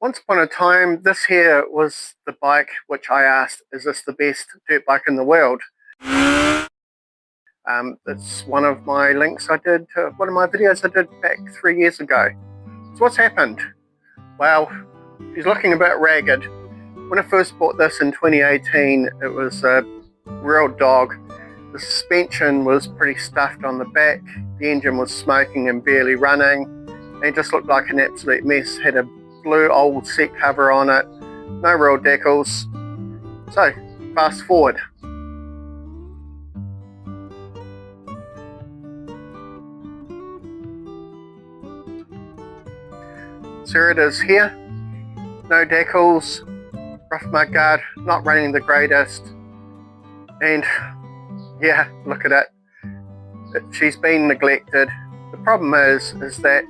Once upon a time, this here was the bike which I asked, is this the best dirt bike in the world? It's one of my links I did, one of my videos I did back 3 years ago. So what's happened? Well, she's looking a bit ragged. When I first bought this in 2018, it was a real dog. The suspension was pretty stuffed on the back, the engine was smoking and barely running, and it just looked like an absolute mess. Had a blue old seat cover on it, no real decals. So, fast forward. So here it is here, no decals, rough mudguard, not running the greatest, and yeah, look at it. She's been neglected. The problem is that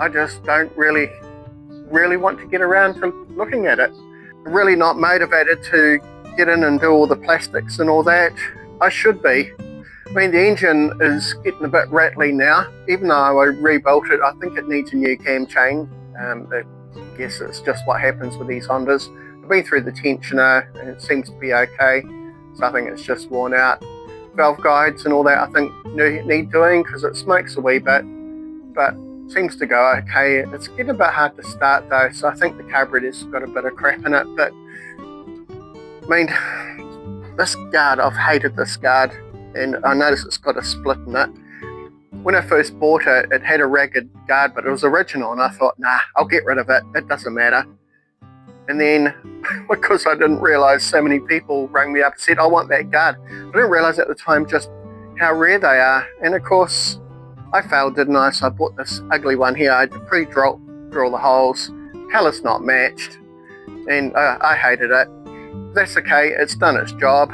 I just don't really want to get around to looking at it. I'm really not motivated to get in and do all the plastics and all that. I should be. I mean, the engine is getting a bit rattly now. Even though I rebuilt it, I think it needs a new cam chain. I guess it's just what happens with these Hondas. I've been through the tensioner and it seems to be okay. So I think it's just worn out. Valve guides and all that I think need doing because it smokes a wee bit, but seems to go okay. It's getting a bit hard to start though, so I think the carburetor's got a bit of crap in it. But I mean, this guard, I've hated this guard, and I noticed it's got a split in it. When I first bought it, it had a ragged guard, but it was original, and I thought, nah, I'll get rid of it, it doesn't matter. And then, because I didn't realise so many people rang me up and said, I want that guard. I didn't realise at the time just how rare they are. And of course, I failed, didn't I? So I bought this ugly one here. I had to pre-drill the holes. Colour's not matched. And I hated it. That's okay, it's done its job.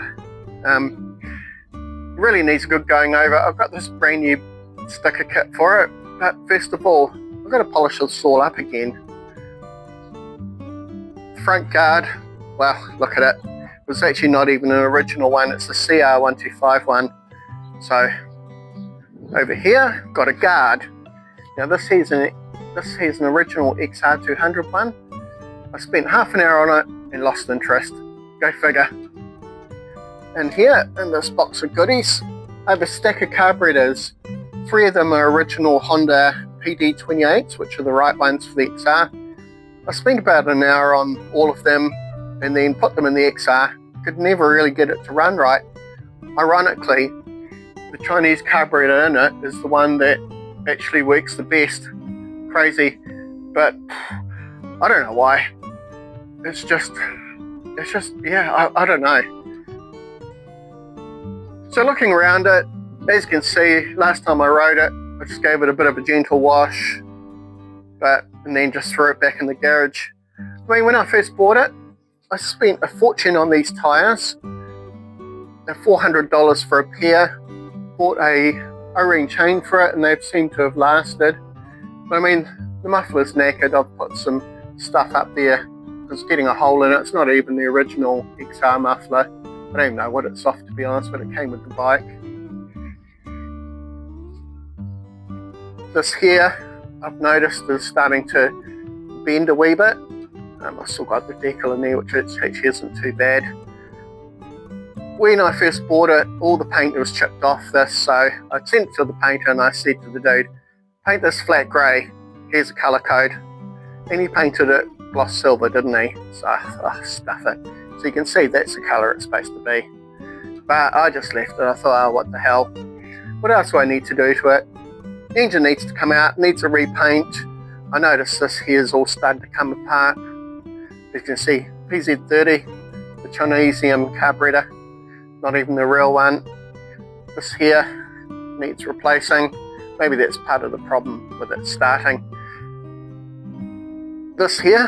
Really needs a good going over. I've got this brand new sticker kit for it. But first of all, I've got to polish this all up again. Front guard, well, look at it. It was actually not even an original one. It's the CR125 one. So over here, got a guard. Now this here's an original XR200 one. I spent half an hour on it and lost interest. Go figure. And here in this box of goodies, I have a stack of carburetors. 3 of them are original Honda PD28s, which are the right ones for the XR. I spent about an hour on all of them and then put them in the XR. Could never really get it to run right. Ironically, the Chinese carburetor in it is the one that actually works the best. Crazy, but I don't know why. It's just, yeah, I don't know. So looking around it, as you can see, last time I rode it, I just gave it a bit of a gentle wash, and then just threw it back in the garage. I mean, when I first bought it, I spent a fortune on these tyres. They're $400 for a pair. Bought a O-ring chain for it and they seem to have lasted. But I mean, the muffler's knackered. I've put some stuff up there. It's getting a hole in it. It's not even the original XR muffler. I don't even know what it's off, to be honest, but it came with the bike. This here, I've noticed is starting to bend a wee bit. I've still got the decal in there, which actually isn't too bad. When I first bought it, all the paint was chipped off this, so I sent it to the painter and I said to the dude, paint this flat grey, here's a colour code. And he painted it gloss silver, didn't he? So I stuff it. So you can see that's the colour it's supposed to be. But I just left it. I thought, oh, what the hell. What else do I need to do to it? The engine needs to come out, needs a repaint. I noticed this here is all starting to come apart. As you can see, PZ30, the Chinese carburetor, not even the real one. This here needs replacing. Maybe that's part of the problem with it starting. This here,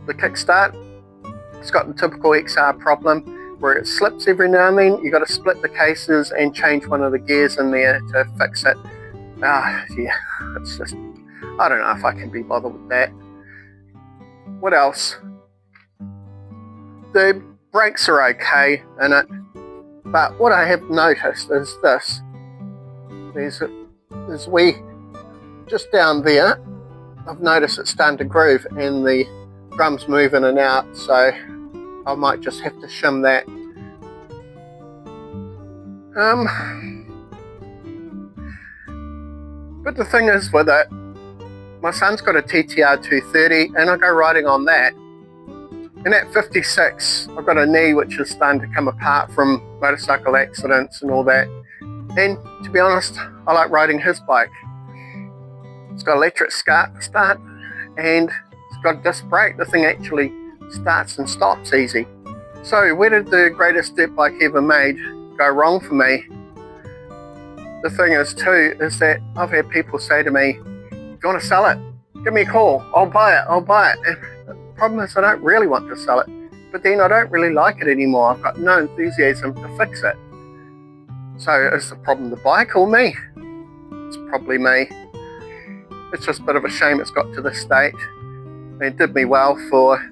the kickstart, it's got the typical XR problem where it slips every now and then. You've got to split the cases and change one of the gears in there to fix it. Yeah, it's just, I don't know if I can be bothered with that. What else? The brakes are okay in it, but what I have noticed is this. There's wee, just down there, I've noticed it's starting to groove and the drums move in and out, so I might just have to shim that. But the thing is with it, my son's got a TTR230 and I go riding on that. And at 56, I've got a knee which is starting to come apart from motorcycle accidents and all that. And to be honest, I like riding his bike. It's got electric start and it's got a disc brake. The thing actually starts and stops easy. So where did the greatest dirt bike ever made go wrong for me? The thing is too, is that I've had people say to me, "Do you want to sell it? Give me a call, I'll buy it." And the problem is I don't really want to sell it, but then I don't really like it anymore. I've got no enthusiasm to fix it. So is the problem the bike or me? It's probably me. It's just a bit of a shame it's got to this state. It did me well for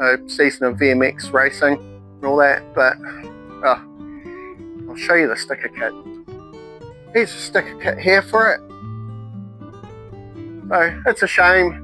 a season of VMX racing and all that, but I'll show you the sticker kit. Here's a sticker kit here for it. So it's a shame.